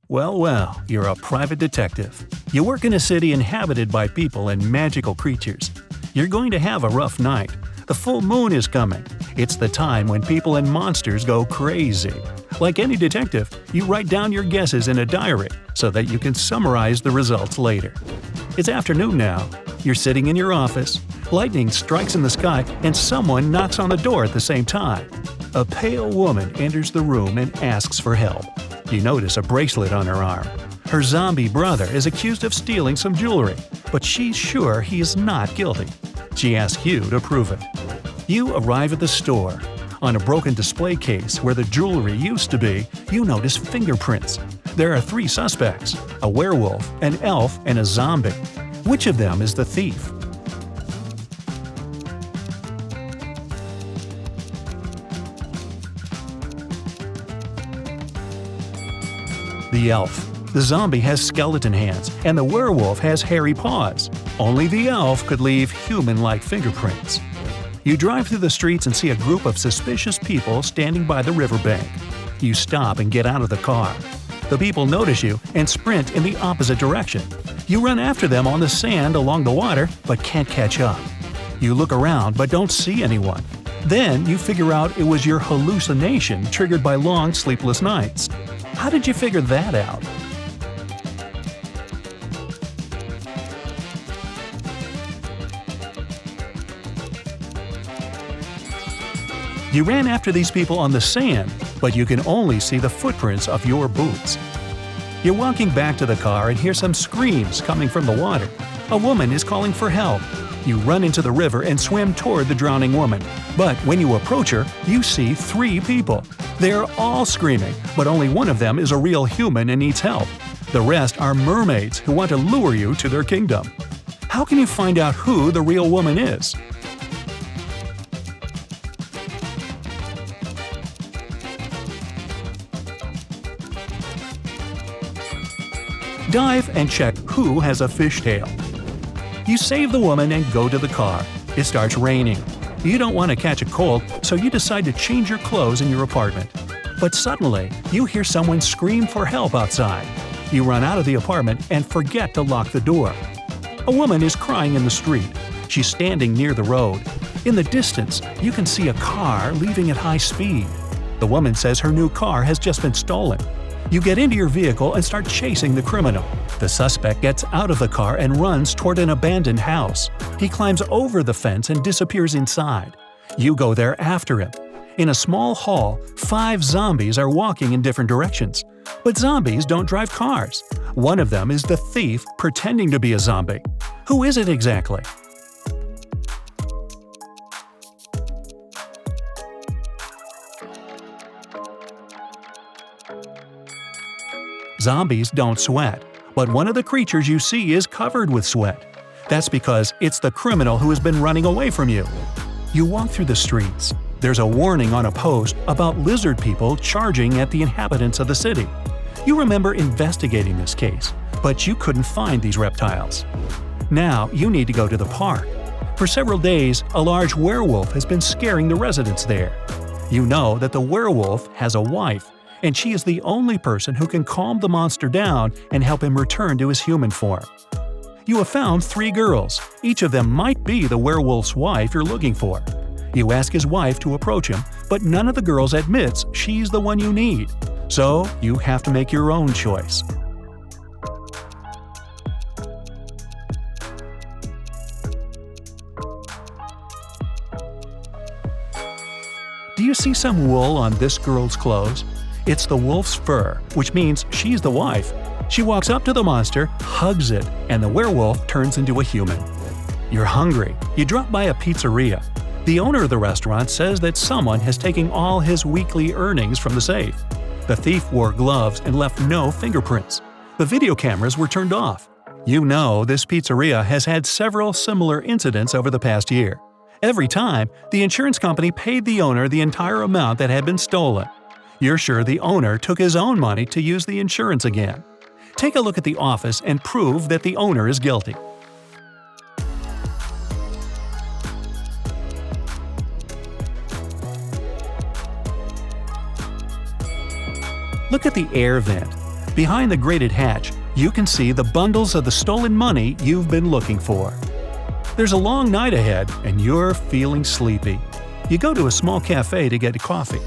Well, well, you're a private detective. You work in a city inhabited by people and magical creatures. You're going to have a rough night. The full moon is coming. It's the time when people and monsters go crazy. Like any detective, you write down your guesses in a diary so that you can summarize the results later. It's afternoon now. You're sitting in your office. Lightning strikes in the sky and someone knocks on the door at the same time. A pale woman enters the room and asks for help. You notice a bracelet on her arm. Her zombie brother is accused of stealing some jewelry, but she's sure he is not guilty. She asks you to prove it. You arrive at the store. On a broken display case where the jewelry used to be, you notice fingerprints. There are 3 suspects: a werewolf, an elf, and a zombie. Which of them is the thief? The elf. The zombie has skeleton hands, and the werewolf has hairy paws. Only the elf could leave human-like fingerprints. You drive through the streets and see a group of suspicious people standing by the riverbank. You stop and get out of the car. The people notice you and sprint in the opposite direction. You run after them on the sand along the water, but can't catch up. You look around but don't see anyone. Then you figure out it was your hallucination triggered by long sleepless nights. How did you figure that out? You ran after these people on the sand, but you can only see the footprints of your boots. You're walking back to the car and hear some screams coming from the water. A woman is calling for help. You run into the river and swim toward the drowning woman. But when you approach her, you see 3 people. They're all screaming, but only one of them is a real human and needs help. The rest are mermaids who want to lure you to their kingdom. How can you find out who the real woman is? Dive and check who has a fishtail. You save the woman and go to the car. It starts raining. You don't want to catch a cold, so you decide to change your clothes in your apartment. But suddenly, you hear someone scream for help outside. You run out of the apartment and forget to lock the door. A woman is crying in the street. She's standing near the road. In the distance, you can see a car leaving at high speed. The woman says her new car has just been stolen. You get into your vehicle and start chasing the criminal. The suspect gets out of the car and runs toward an abandoned house. He climbs over the fence and disappears inside. You go there after him. In a small hall, 5 zombies are walking in different directions. But zombies don't drive cars. One of them is the thief pretending to be a zombie. Who is it exactly? Zombies don't sweat, but one of the creatures you see is covered with sweat. That's because it's the criminal who has been running away from you. You walk through the streets. There's a warning on a post about lizard people charging at the inhabitants of the city. You remember investigating this case, but you couldn't find these reptiles. Now you need to go to the park. For several days, a large werewolf has been scaring the residents there. You know that the werewolf has a wife, and she is the only person who can calm the monster down and help him return to his human form. You have found 3 girls. Each of them might be the werewolf's wife you're looking for. You ask his wife to approach him, but none of the girls admits she's the one you need. So you have to make your own choice. Do you see some wool on this girl's clothes? It's the wolf's fur, which means she's the wife. She walks up to the monster, hugs it, and the werewolf turns into a human. You're hungry. You drop by a pizzeria. The owner of the restaurant says that someone has taken all his weekly earnings from the safe. The thief wore gloves and left no fingerprints. The video cameras were turned off. You know this pizzeria has had several similar incidents over the past year. Every time, the insurance company paid the owner the entire amount that had been stolen. You're sure the owner took his own money to use the insurance again. Take a look at the office and prove that the owner is guilty. Look at the air vent. Behind the grated hatch, you can see the bundles of the stolen money you've been looking for. There's a long night ahead, and you're feeling sleepy. You go to a small cafe to get a coffee.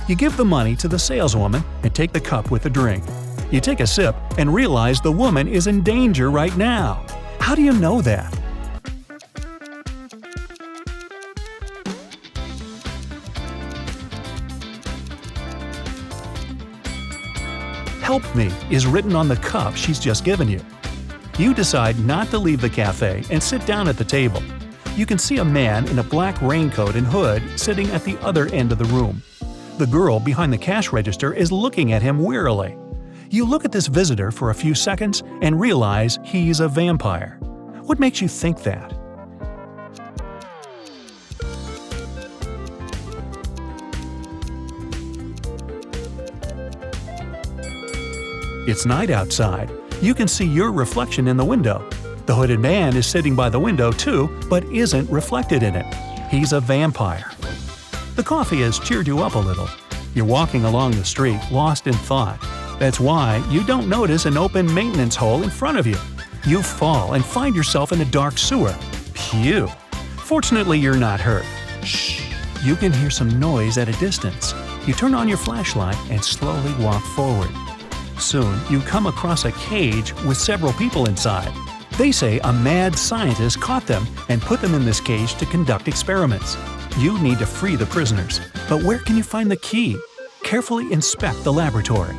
You give the money to the saleswoman and take the cup with the drink. You take a sip and realize the woman is in danger right now. How do you know that? "Help me" is written on the cup she's just given you. You decide not to leave the cafe and sit down at the table. You can see a man in a black raincoat and hood sitting at the other end of the room. The girl behind the cash register is looking at him wearily. You look at this visitor for a few seconds and realize he's a vampire. What makes you think that? It's night outside. You can see your reflection in the window. The hooded man is sitting by the window too, but isn't reflected in it. He's a vampire. The coffee has cheered you up a little. You're walking along the street, lost in thought. That's why you don't notice an open maintenance hole in front of you. You fall and find yourself in a dark sewer. Phew! Fortunately, you're not hurt. Shh! You can hear some noise at a distance. You turn on your flashlight and slowly walk forward. Soon, you come across a cage with several people inside. They say a mad scientist caught them and put them in this cage to conduct experiments. You need to free the prisoners, but where can you find the key? Carefully inspect the laboratory.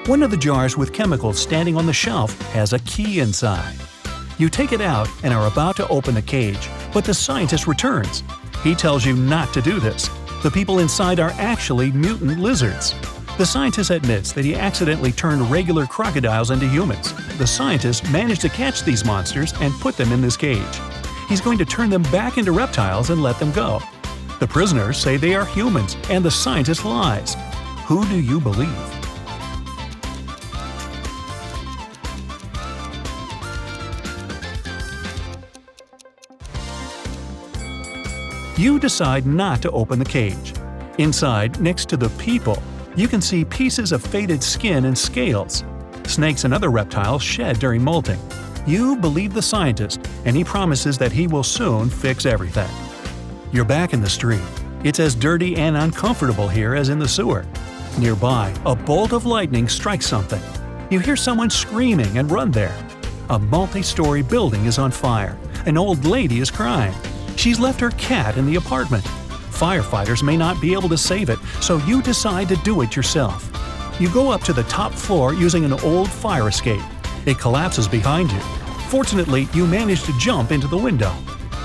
One of the jars with chemicals standing on the shelf has a key inside. You take it out and are about to open the cage, but the scientist returns. He tells you not to do this. The people inside are actually mutant lizards. The scientist admits that he accidentally turned regular crocodiles into humans. The scientist managed to catch these monsters and put them in this cage. He's going to turn them back into reptiles and let them go. The prisoners say they are humans, and the scientist lies. Who do you believe? You decide not to open the cage. Inside, next to the people, you can see pieces of faded skin and scales. Snakes and other reptiles shed during molting. You believe the scientist, and he promises that he will soon fix everything. You're back in the street. It's as dirty and uncomfortable here as in the sewer. Nearby, a bolt of lightning strikes something. You hear someone screaming and run there. A multi-story building is on fire. An old lady is crying. She's left her cat in the apartment. Firefighters may not be able to save it, so you decide to do it yourself. You go up to the top floor using an old fire escape. It collapses behind you. Fortunately, you manage to jump into the window.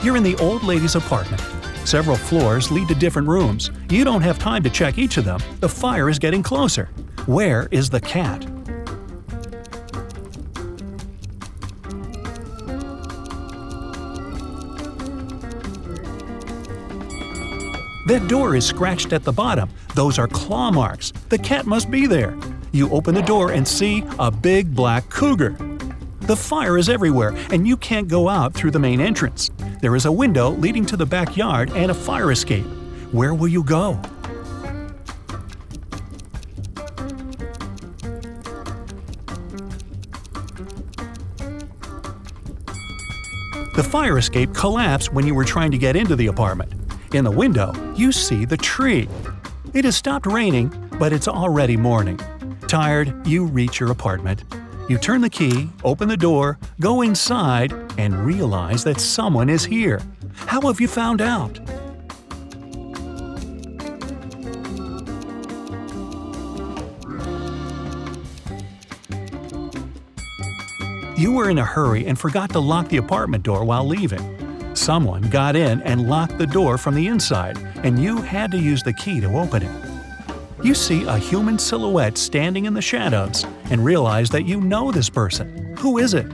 You're in the old lady's apartment. Several floors lead to different rooms. You don't have time to check each of them. The fire is getting closer. Where is the cat? That door is scratched at the bottom. Those are claw marks. The cat must be there. You open the door and see a big black cougar. The fire is everywhere, and you can't go out through the main entrance. There is a window leading to the backyard and a fire escape. Where will you go? The fire escape collapsed when you were trying to get into the apartment. In the window, you see the tree. It has stopped raining, but it's already morning. Tired, you reach your apartment. You turn the key, open the door, go inside, and realize that someone is here. How have you found out? You were in a hurry and forgot to lock the apartment door while leaving. Someone got in and locked the door from the inside, and you had to use the key to open it. You see a human silhouette standing in the shadows and realize that you know this person. Who is it?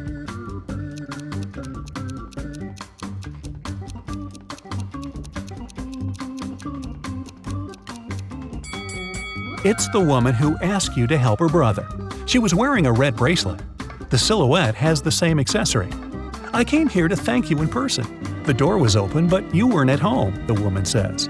It's the woman who asked you to help her brother. She was wearing a red bracelet. The silhouette has the same accessory. I came here to thank you in person. The door was open, but you weren't at home, the woman says.